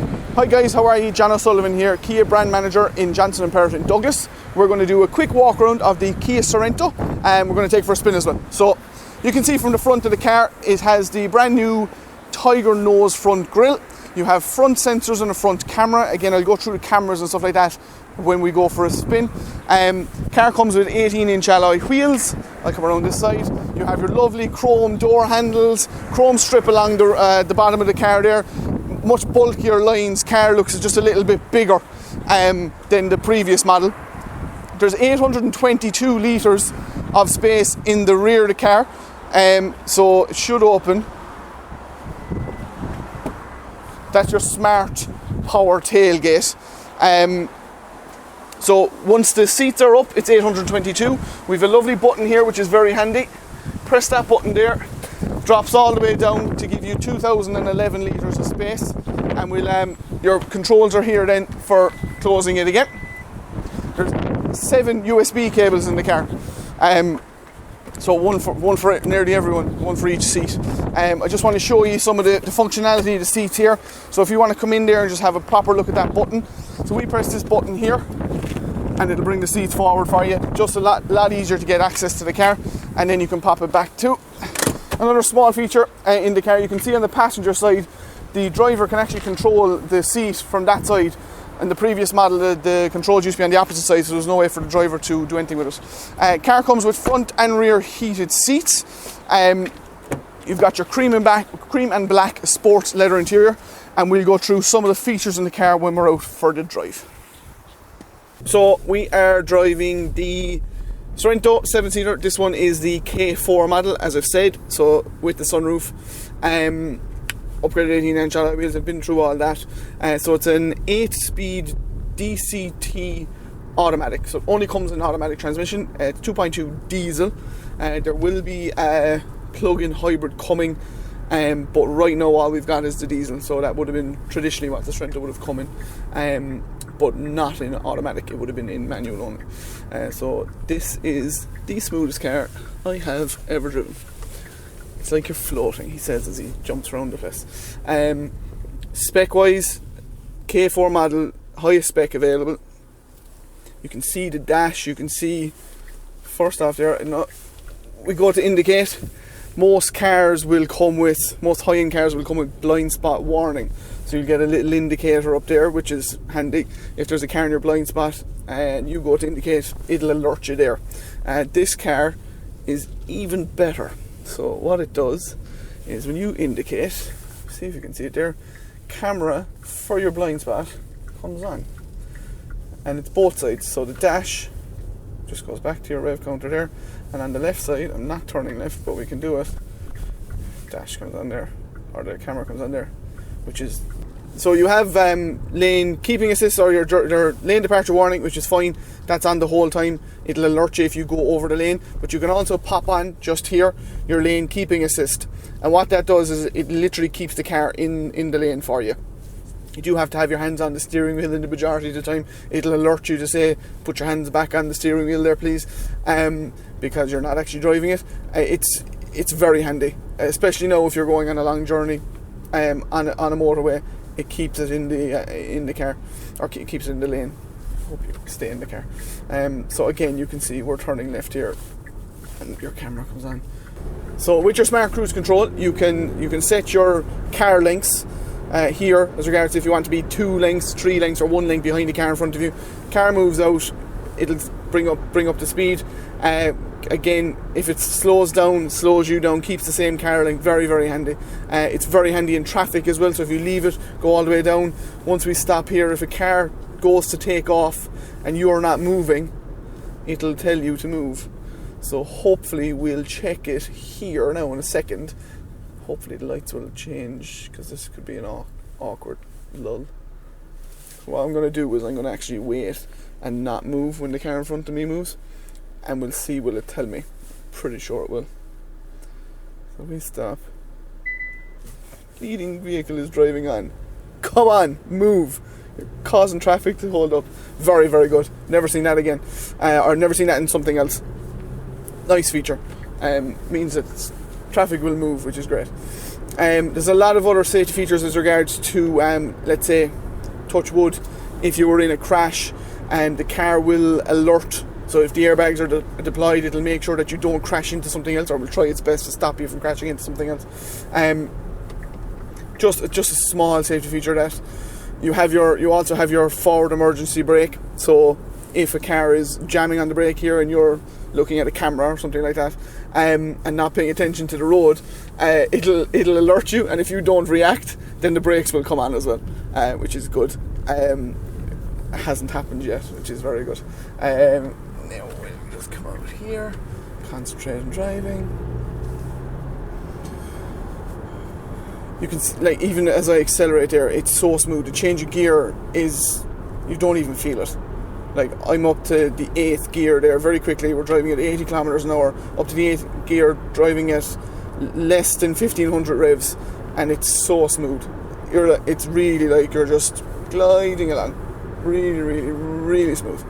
Hi guys, how are you? John O'Sullivan here, Kia brand manager in Johnson & Perrott in Douglas. We're going to do a quick walk around of the Kia Sorento and we're going to take it for a spin as well. So you can see from the front of the car, it has the brand new tiger nose front grille. You have front sensors and a front camera. Again, I'll go through the cameras and stuff like that when we go for a spin. Car comes with 18-inch alloy wheels. I'll come around this side. You have your lovely chrome door handles, chrome strip along the bottom of the car there. Much bulkier lines. Car looks just a little bit bigger than the previous model. There's 822 litres of space in the rear of the car, so it should open. That's your smart power tailgate. So once the seats are up, it's 822. We have a lovely button here which is very handy. Press that button there, drops all the way down to give you 2011 litres of space, and your controls are here then for closing it again. There's 7 USB cables in the car, so one for nearly everyone, one for each seat. I just want to show you some of the functionality of the seats here. So if you want to come in there and just have a proper look at that button, so we press this button here and it'll bring the seats forward for you. Just a lot easier to get access to the car, and then you can pop it back too. Another small feature in the car, you can see on the passenger side, the driver can actually control the seat from that side. And the previous model, the controls used to be on the opposite side, so there's no way for the driver to do anything with it. Car comes with front and rear heated seats. You've got your cream and black sports leather interior, and we'll go through some of the features in the car when we're out for the drive. So we are driving the Sorento 7-seater. This one is the K4 model, as I've said, so with the sunroof. Upgraded 18-inch alloy wheels. I've been through all that. So it's an 8-speed DCT automatic. So it only comes in automatic transmission. It's 2.2 diesel. There will be a plug-in hybrid coming, but right now all we've got is the diesel. So that would have been traditionally what the Sorento would have come in, but not in automatic. It would have been in manual only. So this is the smoothest car I have ever driven. It's like you're floating, he says as he jumps around the place. Spec wise, K4 model, highest spec available. You can see the dash, you can see, first off there, we go to indicate. Most high-end cars will come with blind spot warning. So you'll get a little indicator up there, which is handy. If there's a car in your blind spot and you go to indicate, it'll alert you there. This car is even better. So what it does is when you indicate, see if you can see it there, camera for your blind spot comes on. And it's both sides, so the dash just goes back to your rev counter there, and on the left side, I'm not turning left, but we can do it, dash comes on there, or the camera comes on there, which is, so you have lane keeping assist or your lane departure warning, which is fine. That's on the whole time. It'll alert you if you go over the lane, but you can also pop on just here your lane keeping assist. And what that does is it literally keeps the car in the lane for you. You do have to have your hands on the steering wheel in the majority of the time. It'll alert you to say, put your hands back on the steering wheel there, please, because you're not actually driving it. It's very handy, especially now if you're going on a long journey on a motorway. It keeps it in the car, or keeps it in the lane. Hope you stay in the car. So again, you can see we're turning left here, and your camera comes on. So with your smart cruise control, you can set your car lengths here as regards if you want to be 2 lengths, 3 lengths, or 1 length behind the car in front of you. Car moves out, it'll bring up the speed. Again, if it slows you down, keeps the same car length. Very, very handy. It's very handy in traffic as well, so if you leave it, go all the way down. Once we stop here, if a car goes to take off and you are not moving, it'll tell you to move. So hopefully we'll check it here now in a second. Hopefully the lights will change, because this could be an awkward lull. So what I'm going to do is I'm going to actually wait and not move when the car in front of me moves, and we'll see, will it tell me. Pretty sure it will. So we stop. Leading vehicle is driving on. Come on, move. You're causing traffic to hold up. Very, very good. Never seen that again. Or never seen that in something else. Nice feature. Means that traffic will move, which is great. There's a lot of other safety features as regards to, let's say, touch wood, if you were in a crash, and the car will alert. So if the airbags are deployed, it'll make sure that you don't crash into something else, or will try its best to stop you from crashing into something else. Just a small safety feature that you also have your forward emergency brake. So if a car is jamming on the brake here and you're looking at a camera or something like that, and not paying attention to the road, it'll alert you, and if you don't react, then the brakes will come on as well, which is good. It hasn't happened yet, which is very good. Now we'll just come out here, concentrate on driving. You can see, like, even as I accelerate there, it's so smooth. The change of gear you don't even feel it. Like, I'm up to the 8th gear there very quickly. We're driving at 80 kilometers an hour, up to the 8th gear, driving at less than 1500 revs, and it's so smooth. It's really like you're just gliding along. Really, really, really smooth.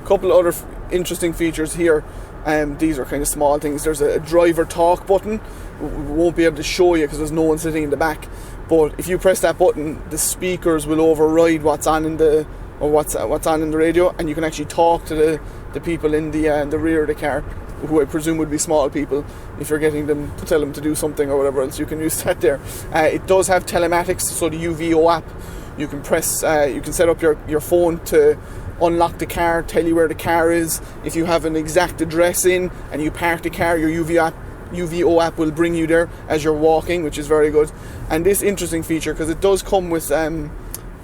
Couple other interesting features here. These are kind of small things. There's a driver talk button. We won't be able to show you because there's no one sitting in the back, but if you press that button, the speakers will override what's on in the radio, and you can actually talk to the people in the rear of the car, who I presume would be small people. If you're getting them to tell them to do something or whatever else, you can use that there. It does have telematics, so the UVO app, you can set up your phone to unlock the car, tell you where the car is. If you have an exact address in and you park the car, your UVO app will bring you there as you're walking, which is very good. And this interesting feature, because it does come with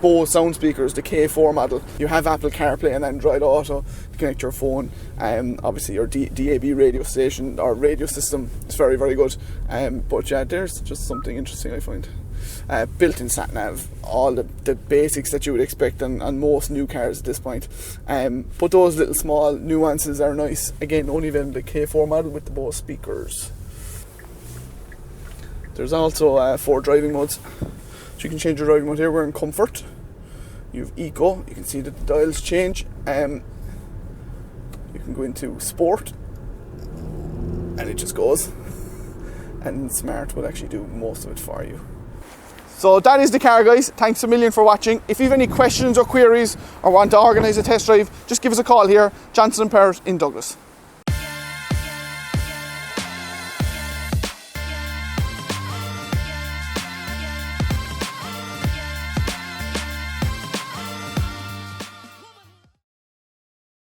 Bose sound speakers, the K4 model. You have Apple CarPlay and Android Auto to connect your phone. Obviously your DAB radio station or radio system is very, very good. But yeah, there's just something interesting I find. Built-in sat-nav, all the basics that you would expect on most new cars at this point. But those little small nuances are nice. Again, only available the K4 model with the Bose speakers. There's also 4 driving modes. So you can change your driving mode here. We're in Comfort. You have Eco. You can see that the dials change. You can go into Sport, and it just goes. And Smart will actually do most of it for you. So that is the car, guys. Thanks a million for watching. If you have any questions or queries or want to organise a test drive, just give us a call here, Johnson & Perrott in Douglas.